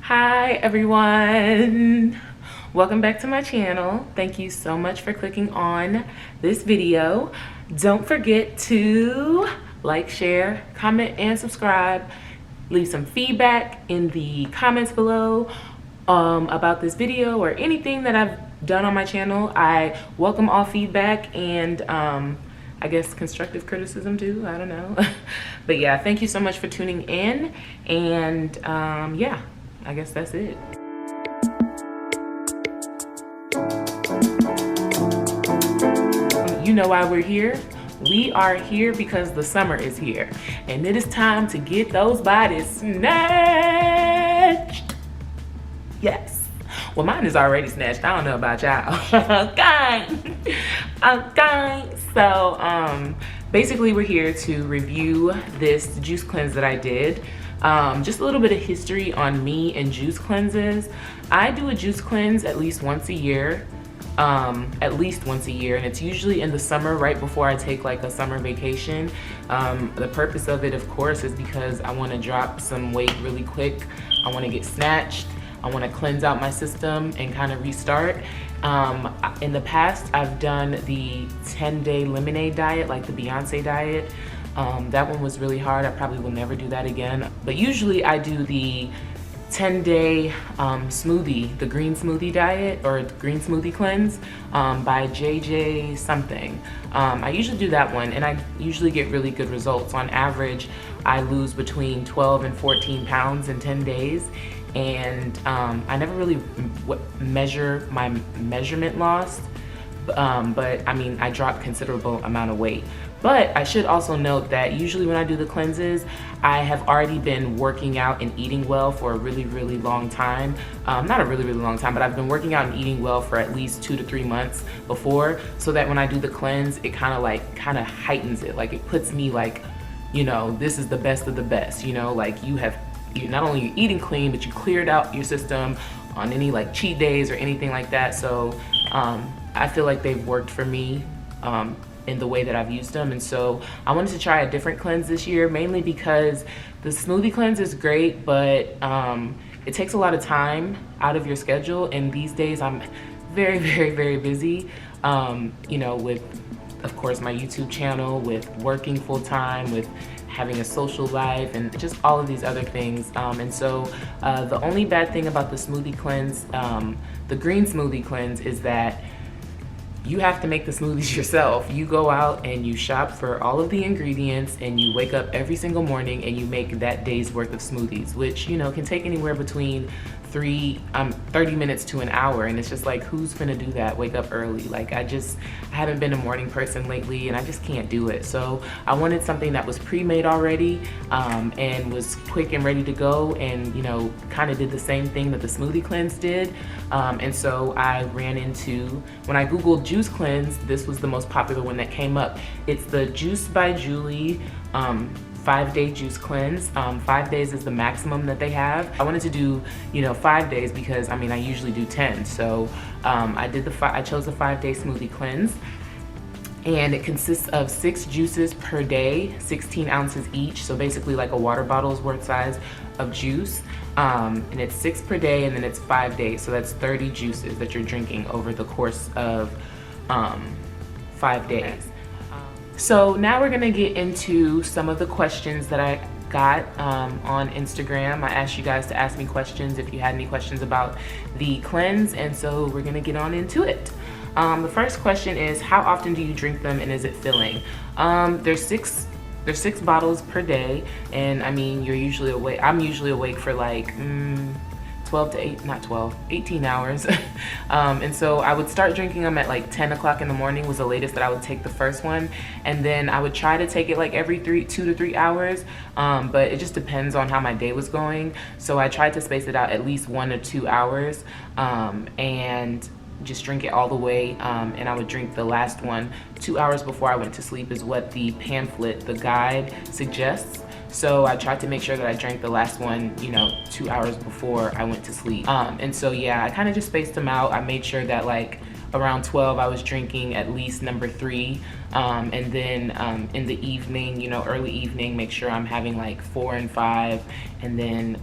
Hi everyone, welcome back to my channel. Thank you so much for clicking on this video. Don't forget to like, share, comment, and subscribe. Leave some feedback in the comments below about this video or anything that I've done on my channel. I welcome all feedback and I guess constructive criticism too, I don't know. But yeah, thank you so much for tuning in, and yeah, I guess that's it. You know why we're here? We are here because the summer is here, and it is time to get those bodies snatched. Yes. Well, mine is already snatched. I don't know about y'all. Okay. So, basically we're here to review this juice cleanse that I did. Just a little bit of history on me and juice cleanses. I do a juice cleanse at least once a year. And it's usually in the summer right before I take like a summer vacation. The purpose of it, of course, is because I want to drop some weight really quick. I want to get snatched. I want to cleanse out my system and kind of restart. In the past, I've done the 10-day lemonade diet, like the Beyonce diet. That one was really hard. I probably will never do that again. But usually I do the 10-day smoothie, the green smoothie diet, or green smoothie cleanse by JJ something. I usually do that one, and I usually get really good results. On average, I lose between 12 and 14 pounds in 10 days. And I never really measure my measurement loss, but I mean, I dropped considerable amount of weight. But I should also note that usually when I do the cleanses, I have already been working out and eating well for a really, really long time. Not a really, really long time, but I've been working out and eating well for at least 2 to 3 months before, so that when I do the cleanse, it kind of heightens it. Like, it puts me like, you know, this is the best of the best, you know, like you're not only eating clean, but you cleared out your system on any like cheat days or anything like that. So I feel like they've worked for me in the way that I've used them. And so I wanted to try a different cleanse this year, mainly because the smoothie cleanse is great, but it takes a lot of time out of your schedule. And these days I'm very, very, very busy, you know, with, of course, my YouTube channel, with working full time, with having a social life, and just all of these other things. And so the only bad thing about the smoothie cleanse, the green smoothie cleanse, is that you have to make the smoothies yourself. You go out and you shop for all of the ingredients, and you wake up every single morning and you make that day's worth of smoothies, which, you know, can take anywhere between 30 minutes to an hour. And it's just like, who's gonna do that, wake up early? Like, I haven't been a morning person lately, and I just can't do it. So I wanted something that was pre-made already, and was quick and ready to go, and, you know, kind of did the same thing that the smoothie cleanse did. And so I ran into, when I Googled juice cleanse, this was the most popular one that came up. It's the JUS by Julie 5-day juice cleanse. 5 days is the maximum that they have. I wanted to do, you know, 5 days because, I mean, I usually do 10. So I chose the 5-day smoothie cleanse, and it consists of 6 juices per day, 16 ounces each. So basically like a water bottle's worth size of juice. And it's 6 per day, and then it's 5 days. So that's 30 juices that you're drinking over the course of 5 days. So now we're gonna get into some of the questions that I got on Instagram. I asked you guys to ask me questions if you had any questions about the cleanse, and so we're gonna get on into it. The first question is, how often do you drink them, and is it filling? There's six bottles per day, and I mean, you're usually awake. I'm usually awake for like 18 hours. And so I would start drinking them at like 10 o'clock in the morning was the latest that I would take the first one. And then I would try to take it like every 2 to 3 hours. But it just depends on how my day was going. So I tried to space it out at least 1 or 2 hours, and just drink it all the way. And I would drink the last one 2 hours before I went to sleep, is what the pamphlet, the guide, suggests. So I tried to make sure that I drank the last one, you know, 2 hours before I went to sleep. And so yeah, I kind of just spaced them out. I made sure that like around 12 I was drinking at least number 3, and then in the evening, you know, early evening, make sure I'm having like 4 and 5, and then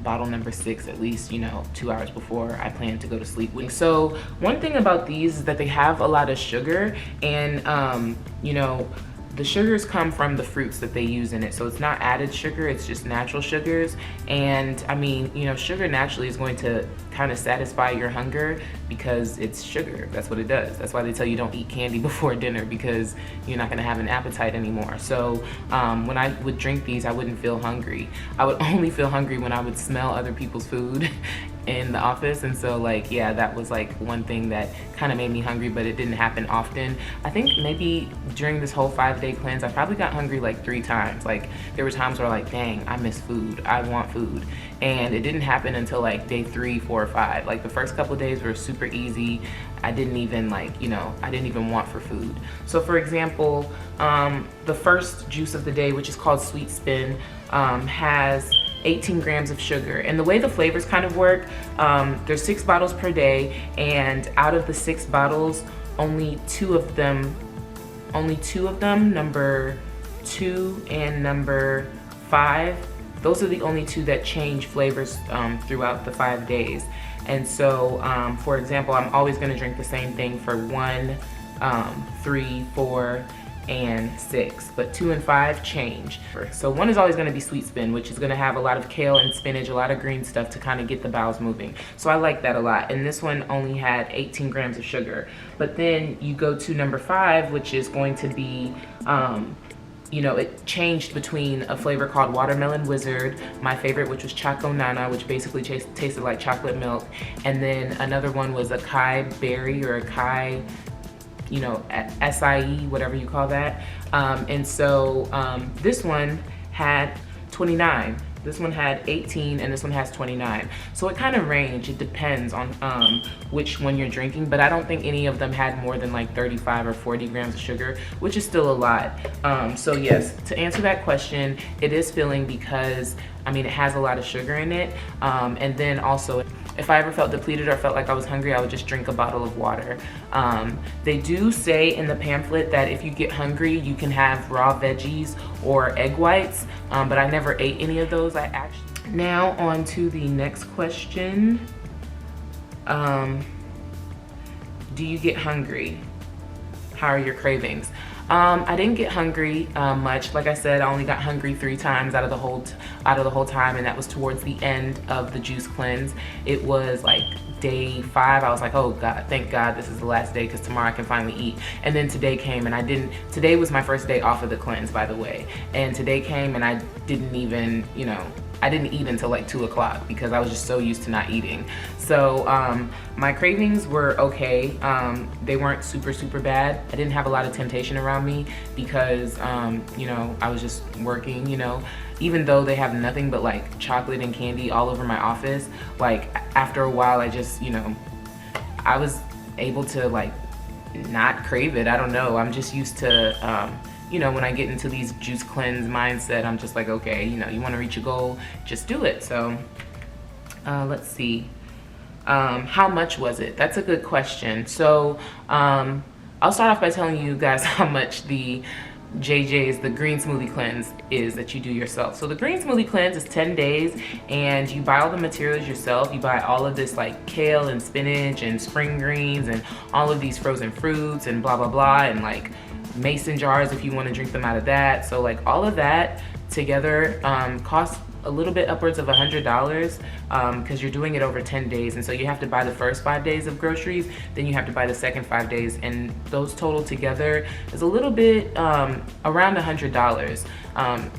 bottle number 6 at least, you know, 2 hours before I plan to go to sleep. So one thing about these is that they have a lot of sugar, and you know, the sugars come from the fruits that they use in it. So it's not added sugar, it's just natural sugars. And I mean, you know, sugar naturally is going to kind of satisfy your hunger because it's sugar. That's what it does. That's why they tell you don't eat candy before dinner, because you're not gonna have an appetite anymore. So when I would drink these, I wouldn't feel hungry. I would only feel hungry when I would smell other people's food in the office. And so like, yeah, that was like one thing that kind of made me hungry, but it didn't happen often. I think maybe during this whole 5-day cleanse, I probably got hungry like 3 times. Like there were times where like, dang, I miss food, I want food. And it didn't happen until like day 3, 4, or 5. Like the first couple of days were super easy. I didn't even like, you know, I didn't even want for food. So for example, the first juice of the day, which is called Sweet Spin, has 18 grams of sugar. And the way the flavors kind of work, there's 6 bottles per day, and out of the 6 bottles, only two of them, number 2 and number 5, those are the only 2 that change flavors throughout the 5 days. And so, for example, I'm always gonna drink the same thing for 1, 3, 4, and 6, but 2 and 5 change. So 1 is always gonna be Sweet Spin, which is gonna have a lot of kale and spinach, a lot of green stuff to kind of get the bowels moving. So I like that a lot. And this one only had 18 grams of sugar. But then you go to number 5, which is going to be, you know, it changed between a flavor called Watermelon Wizard, my favorite, which was Choco Nana, which basically tasted like chocolate milk. And then another one was Acai Berry, or Acai, you know, SIE, whatever you call that. And so this one had 29. This one had 18, and this one has 29. So it kind of range, it depends on which one you're drinking, but I don't think any of them had more than like 35 or 40 grams of sugar, which is still a lot. So yes, to answer that question, it is filling because, I mean, it has a lot of sugar in it. And then also, if I ever felt depleted or felt like I was hungry, I would just drink a bottle of water. They do say in the pamphlet that if you get hungry, you can have raw veggies or egg whites, but I never ate any of those. Now on to the next question. Do you get hungry? How are your cravings? I didn't get hungry much. Like I said, I only got hungry 3 times out of the whole time, and that was towards the end of the juice cleanse. It was like day 5. I was like, oh God, thank God this is the last day, because tomorrow I can finally eat. And then today came, and today was my first day off of the cleanse, by the way. And today came, and I didn't even, you know, I didn't eat until like 2 o'clock because I was just so used to not eating. So my cravings were okay. They weren't super bad. I didn't have a lot of temptation around me because, you know, I was just working, you know. Even though they have nothing but like chocolate and candy all over my office, like after a while I just, you know, I was able to like not crave it. I don't know. I'm just used to, you know, when I get into these juice cleanse mindset, I'm just like, okay, you know, you want to reach a goal, just do it. So let's see. How much was it? That's a good question. So I'll start off by telling you guys how much the JJ's, the green smoothie cleanse, is that you do yourself. So the green smoothie cleanse is 10 days, and you buy all the materials yourself. You buy all of this like kale and spinach and spring greens and all of these frozen fruits and blah blah blah, and like mason jars if you want to drink them out of that. So like all of that together costs a little bit upwards of $100 because you're doing it over 10 days. And so you have to buy the first 5 days of groceries, then you have to buy the second 5 days, and those total together is a little bit around $100,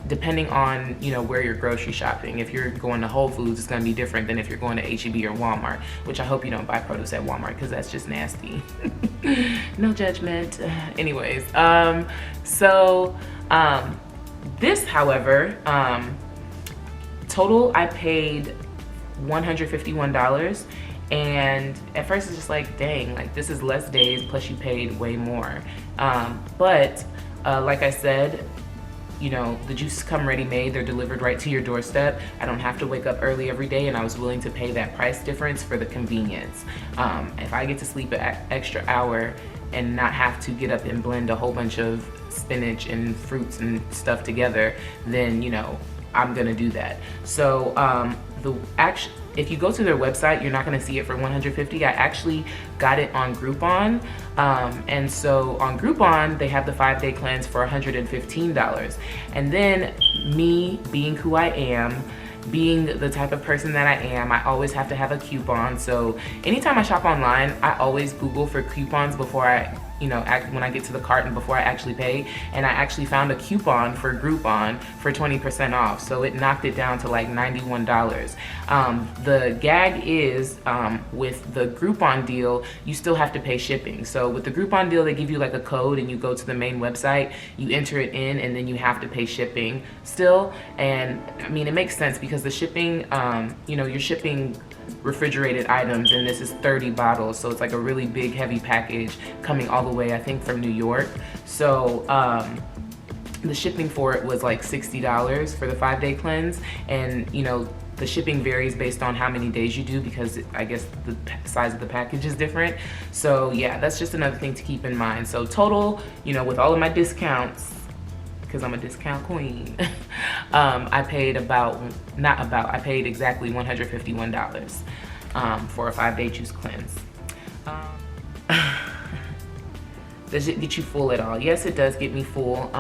depending on, you know, where you're grocery shopping. If you're going to Whole Foods, it's going to be different than if you're going to H-E-B or Walmart, which I hope you don't buy produce at Walmart because that's just nasty. No judgment. Anyways, this, however, total I paid $151, and at first it's just like, dang, like this is less days plus you paid way more. But like I said, you know, the juices come ready made, they're delivered right to your doorstep. I don't have to wake up early every day, and I was willing to pay that price difference for the convenience. If I get to sleep an extra hour and not have to get up and blend a whole bunch of spinach and fruits and stuff together, then, you know, I'm gonna do that. So if you go to their website, you're not gonna see it for $150. I actually got it on Groupon. And so on Groupon, they have the 5-day cleanse for $115. And then me being who I am, being the type of person that I am, I always have to have a coupon. So anytime I shop online, I always Google for coupons before I, you know, when I get to the cart and before I actually pay. And I actually found a coupon for Groupon for 20% off. So it knocked it down to like $91. The gag is with the Groupon deal, you still have to pay shipping. So with the Groupon deal, they give you like a code and you go to the main website, you enter it in, and then you have to pay shipping still. And I mean, it makes sense because the shipping, you know, you're shipping refrigerated items, and this is 30 bottles, so it's like a really big heavy package coming all the way, I think, from New York. So the shipping for it was like $60 for the 5-day cleanse, and you know, the shipping varies based on how many days you do, because I guess the size of the package is different. So yeah, that's just another thing to keep in mind. So total, you know, with all of my discounts, because I'm a discount queen, I paid I paid exactly $151 for a 5-day juice cleanse. Does it get you full at all? Yes, it does get me full.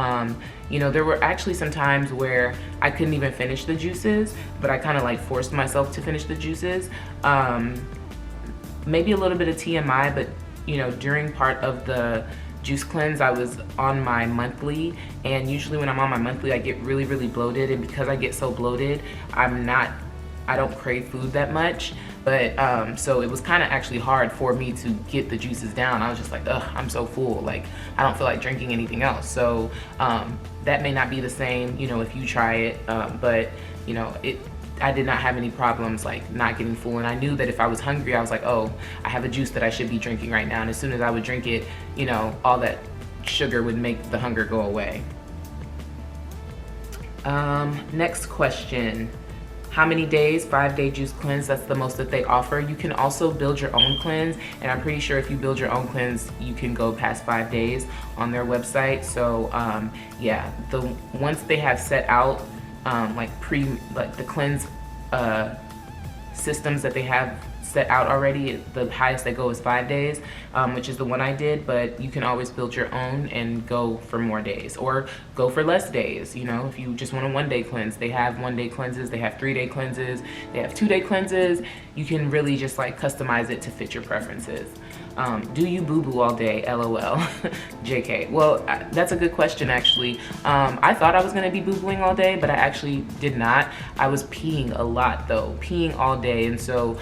You know, there were actually some times where I couldn't even finish the juices, but I kind of like forced myself to finish the juices. Maybe a little bit of TMI, but you know, during part of the juice cleanse, I was on my monthly, and usually when I'm on my monthly, I get really, really bloated, and because I get so bloated, I don't crave food that much. But so it was kind of actually hard for me to get the juices down. I was just like, ugh, I'm so full, like I don't feel like drinking anything else. So that may not be the same, you know, if you try it, but you know, I did not have any problems like not getting full. And I knew that if I was hungry, I was like, oh, I have a juice that I should be drinking right now. And as soon as I would drink it, you know, all that sugar would make the hunger go away. Next question. How many days? 5-day juice cleanse, that's the most that they offer. You can also build your own cleanse, and I'm pretty sure if you build your own cleanse, you can go past 5 days on their website. So yeah, once they have set out like the cleanse systems that they have set out already, the highest they go is 5 days, which is the one I did, but you can always build your own and go for more days or go for less days. You know, if you just want a 1-day cleanse, they have 1-day cleanses, they have 3-day cleanses, they have 2-day cleanses. You can really just like customize it to fit your preferences. Do you boo-boo all day? LOL. JK. Well, that's a good question, actually. I thought I was gonna be boo-booing all day, but I actually did not. I was peeing a lot though, peeing all day. And so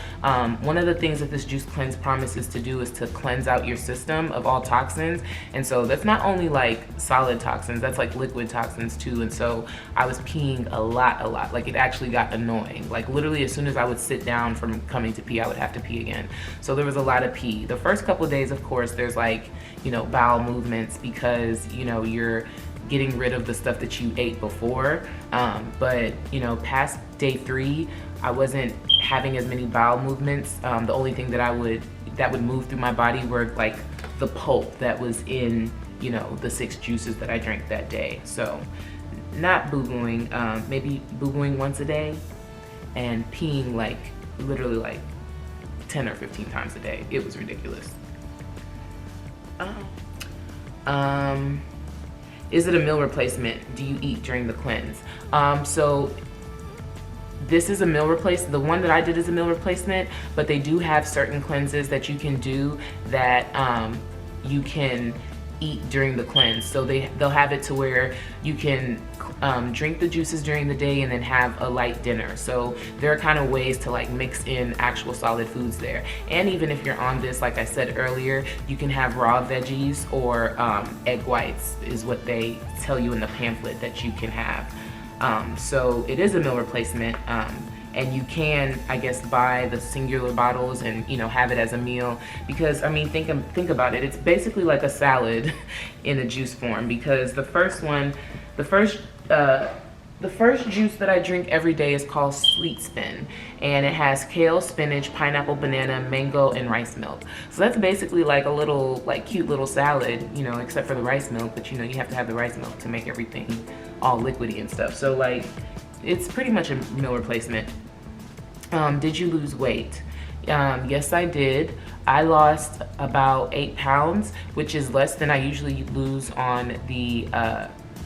one of the things that this juice cleanse promises to do is to cleanse out your system of all toxins. And so that's not only like solid toxins, that's like liquid toxins too. And so I was peeing a lot. Like it actually got annoying. Like literally as soon as I would sit down from coming to pee, I would have to pee again. So there was a lot of pee. The first couple of days, of course, there's like, you know, bowel movements because, you know, you're getting rid of the stuff that you ate before. But, you know, past day 3, I wasn't having as many bowel movements. The only thing that would move through my body were like the pulp that was in, you know, the 6 juices that I drank that day. So not boo-booing, maybe boo-booing once a day and peeing like literally like 10 or 15 times a day. It was ridiculous. Is it a meal replacement? Do you eat during the cleanse? So this is a meal replacement. The one that I did is a meal replacement, but they do have certain cleanses that you can do that you can eat during the cleanse. So they'll have it to where you can drink the juices during the day and then have a light dinner. So there are kind of ways to like mix in actual solid foods there. And even if you're on this, like I said earlier, you can have raw veggies or egg whites is what they tell you in the pamphlet that you can have. So it is a meal replacement. And you can, I guess, buy the singular bottles and, you know, have it as a meal, because I mean, think about it. It's basically like a salad in a juice form, because the first the first juice that I drink every day is called Sweet Spin, and it has kale, spinach, pineapple, banana, mango, and rice milk. So that's basically like a little, like, cute little salad, you know, except for the rice milk, but you know, you have to have the rice milk to make everything all liquidy and stuff. So like, it's pretty much a meal replacement. Did you lose weight? Yes, I did. I lost about 8 pounds, which is less than I usually lose on the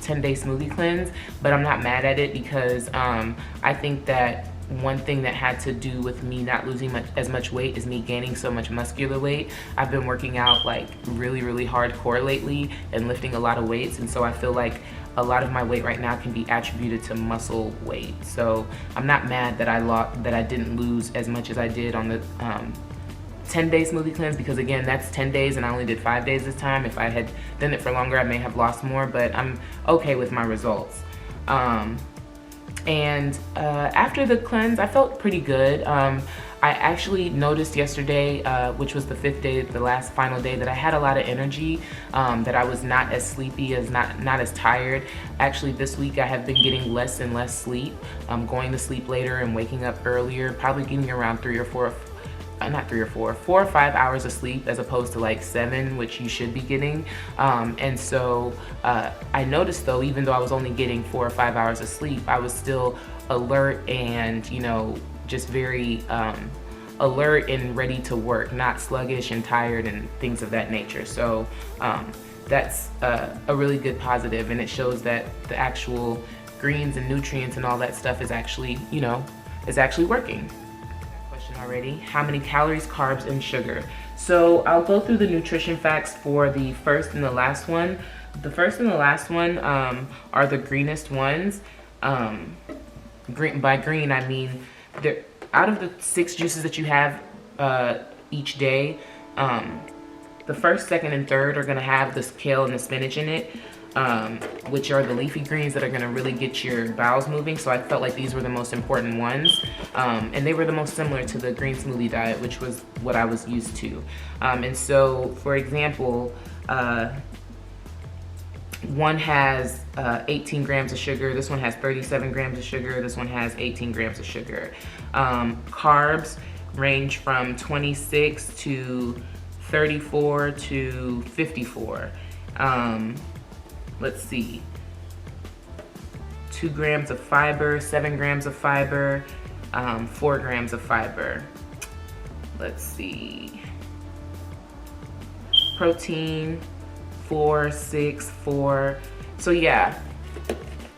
10-day smoothie cleanse, but I'm not mad at it because I think that one thing that had to do with me not losing as much weight is me gaining so much muscular weight. I've been working out like really hardcore lately and lifting a lot of weights, and so I feel like a lot of my weight right now can be attributed to muscle weight. So I'm not mad that I didn't lose as much as I did on the 10-day smoothie cleanse, because again, that's 10 days and I only did 5 days this time. If I had done it for longer, I may have lost more, but I'm okay with my results. After the cleanse, I felt pretty good. I actually noticed yesterday, which was the 5th day, the last final day, that I had a lot of energy, that I was not as sleepy, not as tired. Actually, this week I have been getting less and less sleep. Going to sleep later and waking up earlier, probably getting around 4 or 5 hours of sleep as opposed to like 7, which you should be getting. And so I noticed though, even though I was only getting 4 or 5 hours of sleep, I was still alert and, you know, just very alert and ready to work, not sluggish and tired and things of that nature. So that's a really good positive, and it shows that the actual greens and nutrients and all that stuff is actually, you know, is actually working. Already, how many calories, carbs, and sugar? So I'll go through the nutrition facts for the first and the last one. The first and the last one are the greenest ones. By green, I mean they're out of the 6 juices that you have each day. The first, second, and third are gonna have the kale and the spinach in it, which are the leafy greens that are gonna really get your bowels moving. So I felt like these were the most important ones. And they were the most similar to the green smoothie diet, which was what I was used to. And so, for example, one has 18 grams of sugar, this one has 37 grams of sugar, this one has 18 grams of sugar. Carbs range from 26 to 34 to 54. Let's see, 2 grams of fiber, 7 grams of fiber, 4 grams of fiber. Let's see, protein, 4, 6, 4. So yeah,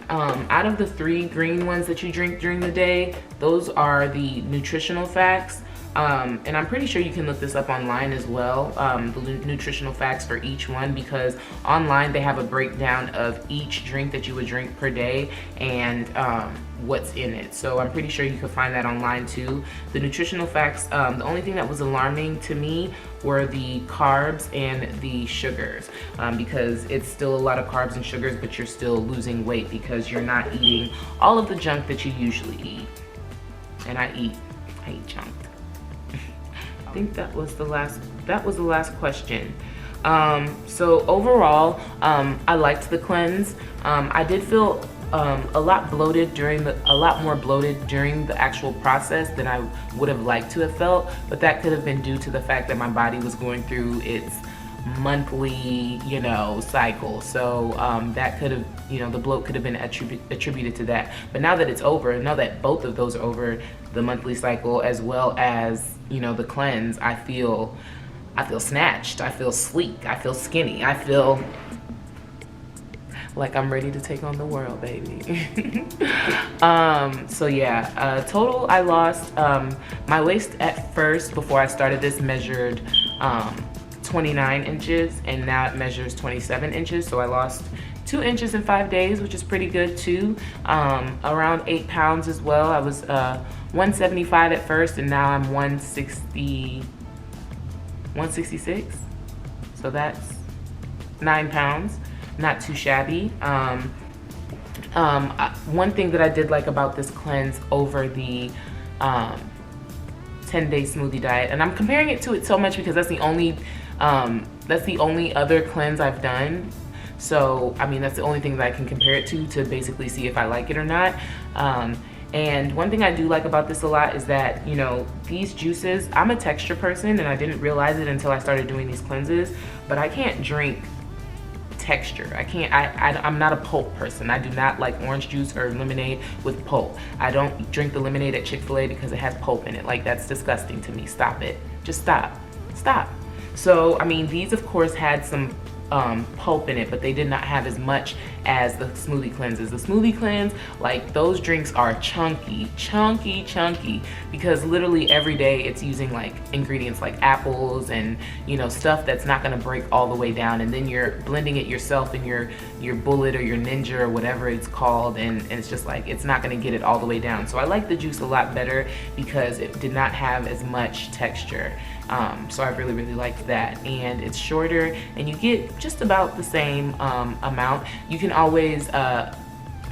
out of the 3 green ones that you drink during the day, those are the nutritional facts. And I'm pretty sure you can look this up online as well, the nutritional facts for each one, because online they have a breakdown of each drink that you would drink per day and what's in it. So I'm pretty sure you can find that online too. The nutritional facts, the only thing that was alarming to me were the carbs and the sugars, because it's still a lot of carbs and sugars, but you're still losing weight because you're not eating all of the junk that you usually eat. And I eat junk. I think that was the last question. So overall, I liked the cleanse. I did feel a lot more bloated during the actual process than I would have liked to have felt, but that could have been due to the fact that my body was going through its monthly, you know, cycle. So that could have, you know, the bloat could have been attributed to that. But now that it's over, now that both of those are over, the monthly cycle as well as, you know, the cleanse, I feel snatched, I feel sleek, I feel skinny, I feel like I'm ready to take on the world, baby. So yeah, total I lost, my waist at first before I started this measured 29 inches, and now it measures 27 inches. So I lost 2 inches in 5 days, which is pretty good too. Around 8 pounds as well. I was 175 at first, and now I'm 166. So that's 9 pounds. Not too shabby. One thing that I did like about this cleanse over the 10-day smoothie diet, and I'm comparing it to it so much because that's the only other cleanse I've done. So I mean, that's the only thing that I can compare it to basically see if I like it or not. And one thing I do like about this a lot is that, you know, these juices, I'm a texture person and I didn't realize it until I started doing these cleanses, but I can't drink texture. I'm not a pulp person. I do not like orange juice or lemonade with pulp. I don't drink the lemonade at Chick-fil-A because it has pulp in it. Like, that's disgusting to me. Stop it. Just stop. Stop. So, I mean, these of course had some pulp in it, but they did not have as much as the smoothie cleanses. The smoothie cleanse, like, those drinks are chunky, because literally every day it's using like ingredients like apples and, you know, stuff that's not gonna break all the way down, and then you're blending it yourself in your Bullet or your Ninja or whatever it's called, and it's just like, it's not gonna get it all the way down. So I like the juice a lot better because it did not have as much texture. So I really liked that, and it's shorter and you get just about the same amount. You can always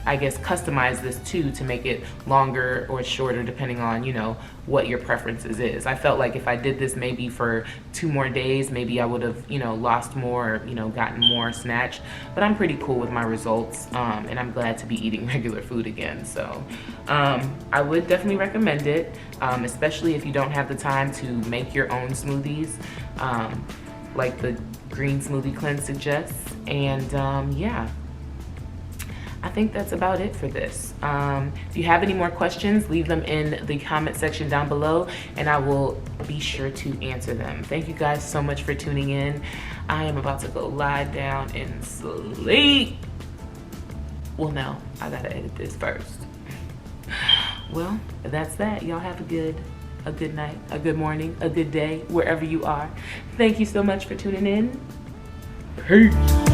I guess customize this too to make it longer or shorter depending on, you know, what your preferences is. I felt like if I did this maybe for 2 more days, maybe I would have, you know, lost more, or, you know, gotten more snatched, but I'm pretty cool with my results, and I'm glad to be eating regular food again. So I would definitely recommend it, especially if you don't have the time to make your own smoothies, like the green smoothie cleanse suggests. And yeah, I think that's about it for this. If you have any more questions, leave them in the comment section down below and I will be sure to answer them. Thank you guys so much for tuning in. I am about to go lie down and sleep. Well, no, I gotta edit this first. Well, that's that. Y'all have a good night, a good morning, a good day, wherever you are. Thank you so much for tuning in. Peace.